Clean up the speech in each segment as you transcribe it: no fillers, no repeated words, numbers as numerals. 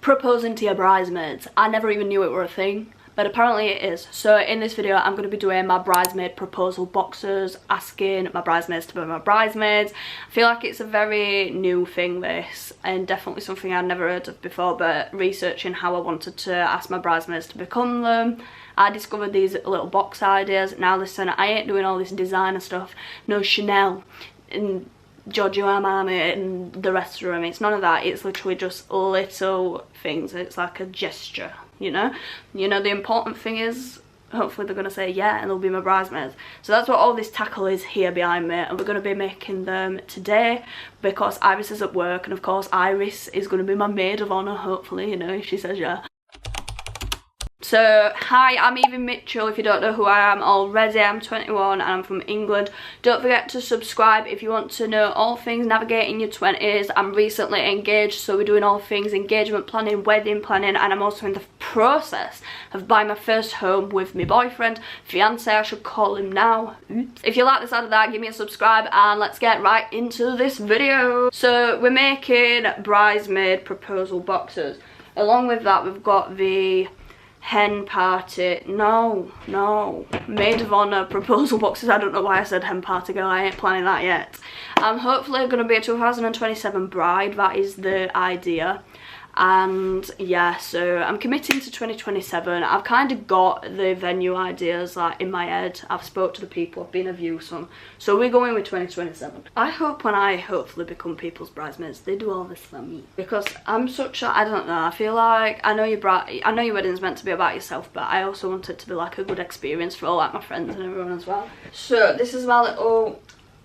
proposing to your bridesmaids. I never even knew it were a thing, but apparently it is. So in this video I'm going to be doing my bridesmaid proposal boxes, asking my bridesmaids to be my bridesmaids. I feel like it's a very new thing, this, and definitely something I'd never heard of before, but researching how I wanted to ask my bridesmaids to become them, I discovered these little box ideas. Now listen, I ain't doing all this designer stuff, no Chanel and Giorgio Armani and the rest of them. It's none of that. It's literally just little things. It's like a gesture, you know. The important thing is hopefully they're gonna say yeah and they'll be my bridesmaids. So that's what all this tackle is here behind me, and we're gonna be making them today because Iris is at work, and of course Iris is gonna be my maid of honor, hopefully, you know, if she says yeah. So, hi, I'm Evie Mitchell, if you don't know who I am already. I'm 21 and I'm from England. Don't forget to subscribe if you want to know all things navigating your 20s. I'm recently engaged, so we're doing all things engagement planning, wedding planning, and I'm also in the process of buying my first home with my boyfriend, fiance I should call him now. Oops. If you like the sound of that, give me a subscribe and let's get right into this video. So, we're making bridesmaid proposal boxes. Along with that, we've got the hen party, no, maid of honor proposal boxes. I don't know why I said hen party, girl, I ain't planning that yet. I'm hopefully going to be a 2027 bride, that is the idea. And yeah, so I'm committing to 2027. I've kind of got the venue ideas like in my head. I've spoke to the people, I've been a view some. So we're going with 2027. I hope when I hopefully become people's bridesmaids, they do all this for me. Because I'm such a, I don't know, I feel like, I know your wedding's meant to be about yourself, but I also want it to be like a good experience for all like my friends and everyone as well. So this is my little,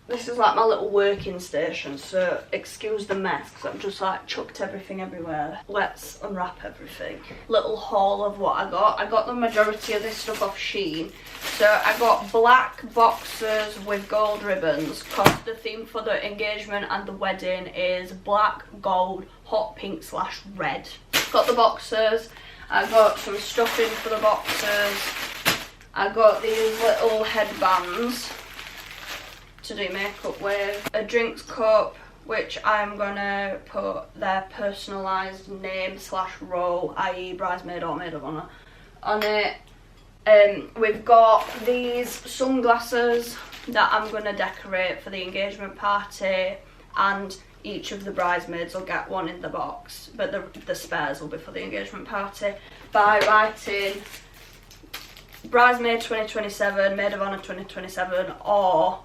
this is like my little working station, so excuse the mess because I've just like chucked everything everywhere. Let's unwrap everything. Little haul of what I got. I got the majority of this stuff off Shein. So I got black boxes with gold ribbons because the theme for the engagement and the wedding is black, gold, hot pink / red. Got the boxes. I got some stuffing for the boxes. I got these little headbands to do makeup with, a drinks cup which I'm gonna put their personalised name / role, i.e. bridesmaid or maid of honour, on it. We've got these sunglasses that I'm gonna decorate for the engagement party, and each of the bridesmaids will get one in the box, but the spares will be for the engagement party, by writing bridesmaid 2027, maid of honour 2027, or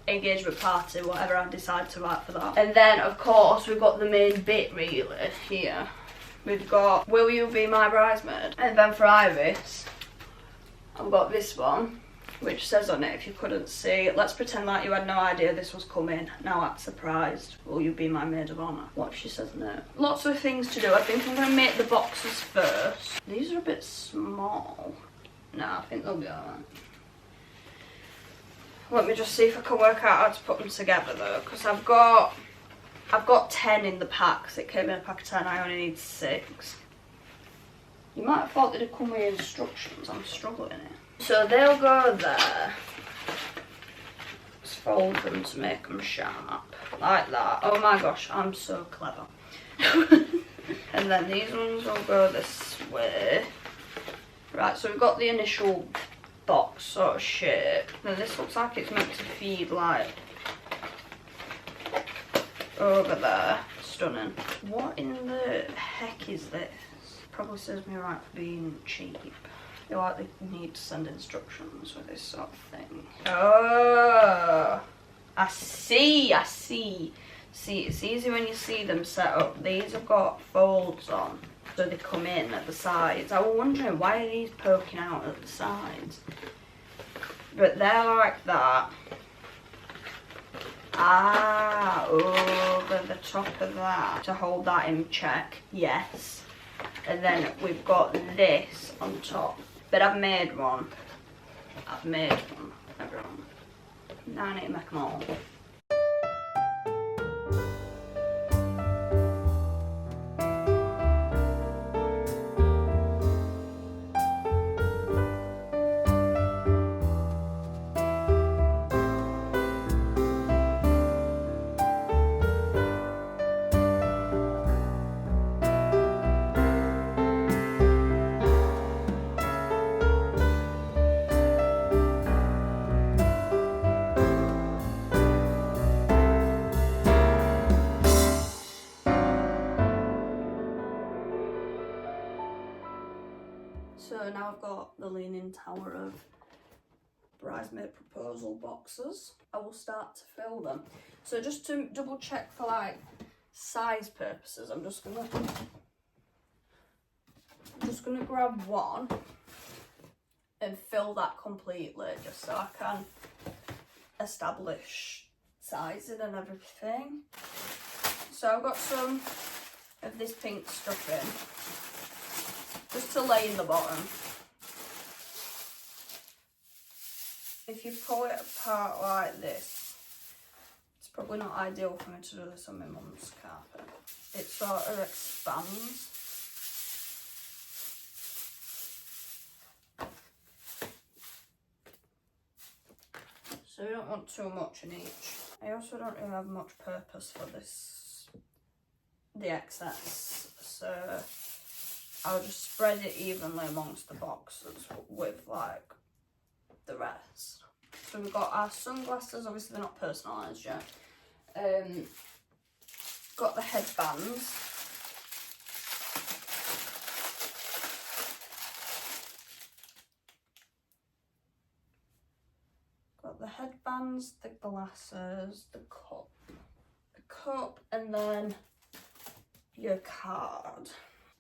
engagement party, whatever I decide to write for that. And then of course we've got the main bit really here. We've got will you be my bridesmaid, and then for Iris I've got this one which says on it, if you couldn't see, let's pretend like you had no idea this was coming, now act surprised, will you be my maid of honour. What if she says no? Lots of things to do. I think I'm going to make the boxes first. These are a bit small. No, I think they'll be alright. Let me just see if I can work out how to put them together though, because I've got 10 in the packs. It came in a pack of 10, I only need 6. You might have thought they'd come with instructions, I'm struggling here. So they'll go there. Just fold them to make them sharp, like that. Oh my gosh, I'm so clever. And then these ones will go this way. Right, so we've got the initial box sort of shape. Now this looks like it's meant to feed like over there. Stunning. What in the heck is this? Probably serves me right for being cheap. I feel like they need to send instructions with this sort of thing. Oh, I see. See, it's easy when you see them set up. These have got folds on, so they come in at the sides. I was wondering why are these poking out at the sides, but they're like that. Ah, over the top of that to hold that in check. Yes. And then we've got this on top. But I've made one. Everyone. Now I need to make them all. So now I've got the Leaning Tower of bridesmaid proposal boxes. I will start to fill them. So just to double check for like size purposes, I'm just gonna grab one and fill that completely, just so I can establish sizing and everything. So I've got some of this pink stuffing just to lay in the bottom. If you pull it apart like this, it's probably not ideal for me to do this on my mum's carpet. It sort of expands. So you don't want too much in each. I also don't really have much purpose for this, the excess, so I'll just spread it evenly amongst the boxes with like the rest. So we've got our sunglasses, obviously they're not personalised yet. Got the headbands. Got the headbands, the glasses, the cup, and then your card.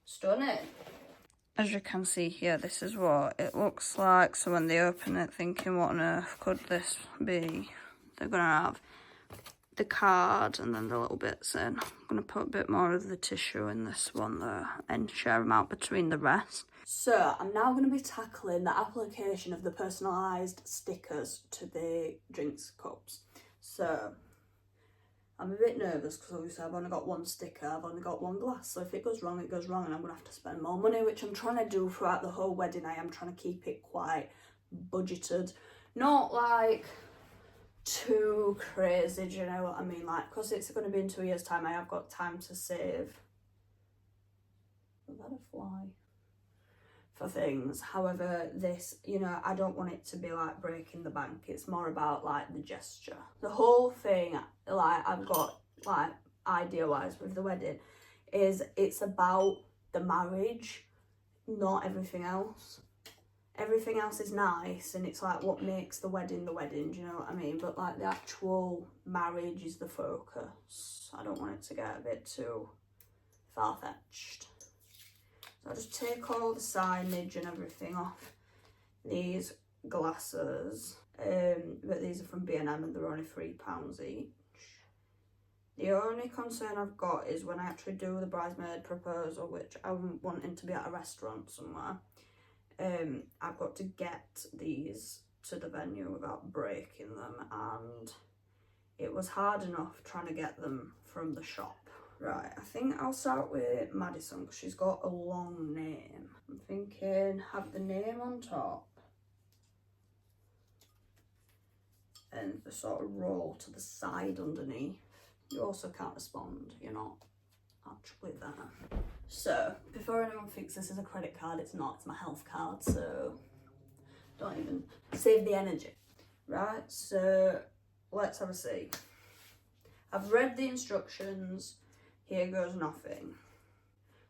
Stunning. As you can see here, this is what it looks like. So when they open it thinking, what on earth could this be? They're going to have the card and then the little bits in. I'm going to put a bit more of the tissue in this one there and share them out between the rest. So I'm now going to be tackling the application of the personalised stickers to the drinks cups. So I'm a bit nervous because obviously I've only got one sticker, I've only got one glass, so if it goes wrong, it goes wrong and I'm going to have to spend more money, which I'm trying to do throughout the whole wedding. I am trying to keep it quite budgeted, not like too crazy, do you know what I mean? Like, because it's going to be in 2 years' time, I have got time to save. Is that a fly? For things. However, this, you know, I don't want it to be like breaking the bank. It's more about like the gesture. The whole thing, like I've got like idea wise with the wedding, is it's about the marriage, not everything else. Everything else is nice and it's like what makes the wedding, do you know what I mean? But like the actual marriage is the focus. I don't want it to get a bit too far-fetched. So I'll just take all the signage and everything off these glasses. But these are from B&M and they're only £3 each. The only concern I've got is when I actually do the bridesmaid proposal, which I'm wanting to be at a restaurant somewhere, I've got to get these to the venue without breaking them, and it was hard enough trying to get them from the shop. Right, I think I'll start with Madison because she's got a long name. I'm thinking have the name on top and the sort of roll to the side underneath. You also can't respond, you're not actually there. So, before anyone thinks this is a credit card, it's not, it's my health card, so don't even save the energy. Right, so let's have a see. I've read the instructions. Here goes nothing.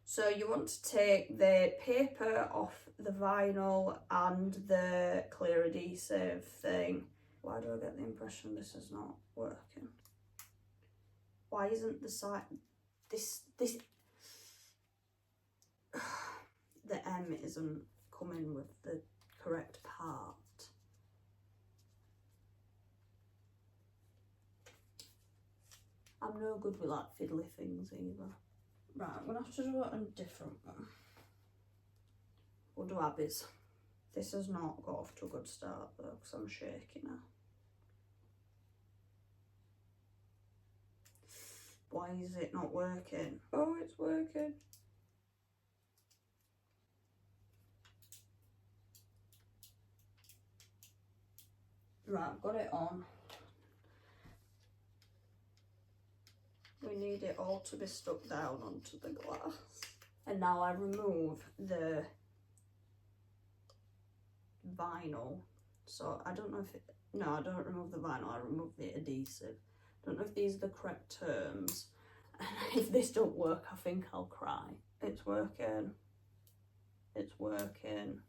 So you want to take the paper off the vinyl and the clear adhesive thing. Why do I get the impression this is not working? Why isn't the side, this, the M isn't coming with the correct part. I'm no good with like fiddly things either. Right, I'm gonna have to do it on a different one. We'll do Abby's. This has not got off to a good start though, because I'm shaking her. Why is it not working? Oh, it's working. Right, I've got it on. We need it all to be stuck down onto the glass. And now I remove the vinyl. So I don't know if it, no, I don't remove the vinyl, I remove the adhesive. Don't know if these are the correct terms. And if this don't work, I think I'll cry. It's working. It's working.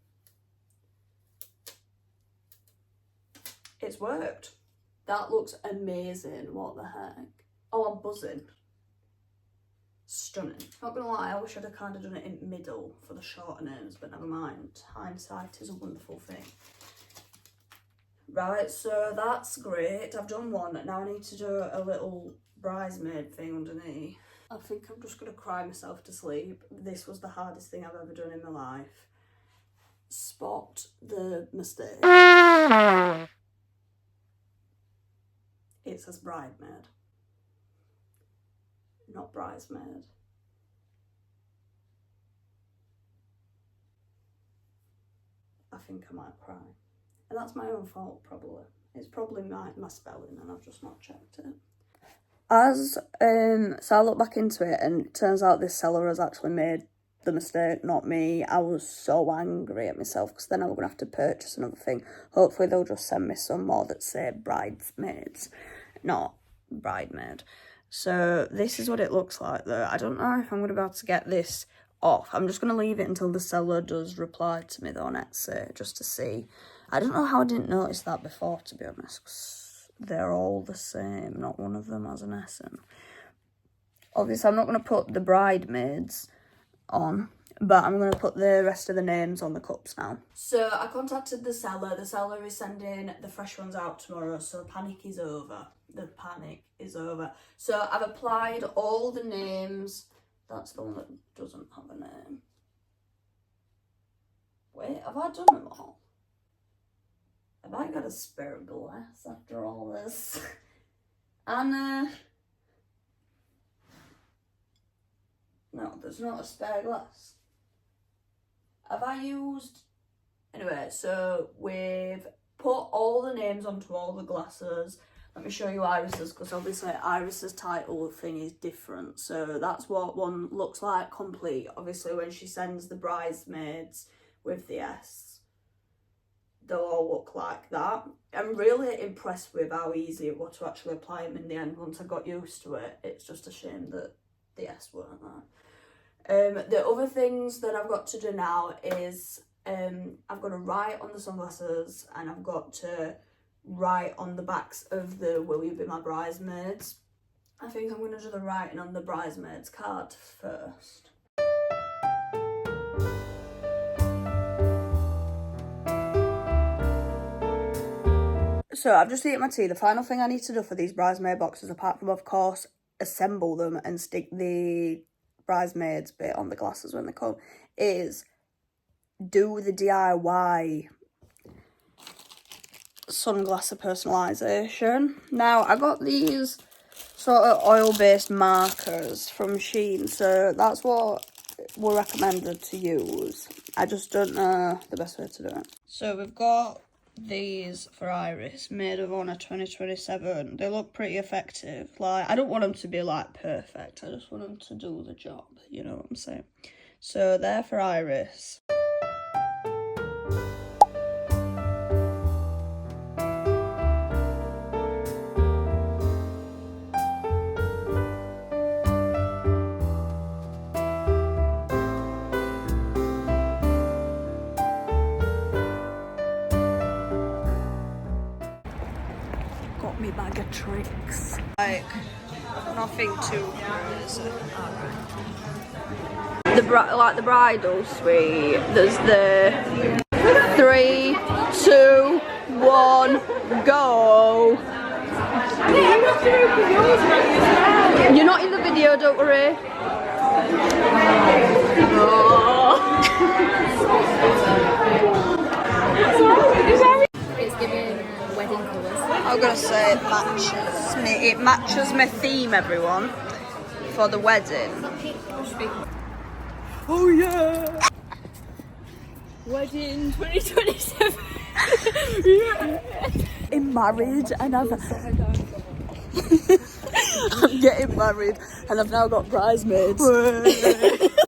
it's worked. That looks amazing. What the heck? Oh, I'm buzzing. Stunning. Not gonna lie, I wish I'd have kind of done it in middle for the shorter names, but never mind. Hindsight is a wonderful thing. Right, so that's great. I've done one. Now I need to do a little bridesmaid thing underneath. I think I'm just gonna cry myself to sleep. This was the hardest thing I've ever done in my life. Spot the mistake. It says bridesmaid, not bridesmaid. I think I might cry. And that's my own fault, probably. It's probably my spelling and I've just not checked it. So I look back into it and it turns out this seller has actually made the mistake, not me. I was so angry at myself because then I was going to have to purchase another thing. Hopefully they'll just send me some more that say bridesmaids, not bridesmaid. So this is what it looks like though. I don't know if I'm going to be able to get this off. I'm just going to leave it until the seller does reply to me though on Etsy, just to see. I don't know how I didn't notice that before, to be honest, 'cause they're all the same. Not one of them has an S in. Obviously, I'm not going to put the bridesmaids on, but I'm going to put the rest of the names on the cups now. So I contacted the seller. The seller is sending the fresh ones out tomorrow, so panic is over. The panic is over. So I've applied all the names. That's the one that doesn't have a name. Wait, have I done them all? Have I got a spare glass after all this? Anna. No, there's not a spare glass. Have I used... Anyway, so we've put all the names onto all the glasses. Let me show you Iris's, because obviously Iris's title thing is different. So that's what one looks like complete. Obviously when she sends the bridesmaids with the S, they'll all look like that. I'm really impressed with how easy it was to actually apply them in the end once I got used to it. It's just a shame that the S weren't there. The other things that I've got to do now is I've got to write on the sunglasses and I've got to write on the backs of the Will You Be My Bridesmaids. I think I'm going to do the writing on the bridesmaids card first. So I've just eaten my tea. The final thing I need to do for these bridesmaid boxes, apart from of course assemble them and stick the bridesmaids bit on the glasses when they come, is do the DIY sunglasses personalization. Now I got these sort of oil-based markers from Shein, so that's what we're recommended to use. I just don't know the best way to do it. So we've got these for Iris, Maid of Honor 2027. They look pretty effective. Like, I don't want them to be like perfect, I just want them to do the job, you know what I'm saying? So they're for Iris. Got me bag of tricks. Like, nothing too crazy. Like the bridal suite, there's the 3, 2, 1, go. You're not in the video, don't worry. It's giving wedding colours. I'm gonna say it matches my theme, everyone, for the wedding. Oh yeah! Wedding 2027. Yeah. I'm married and I'm getting married and I've now got bridesmaids.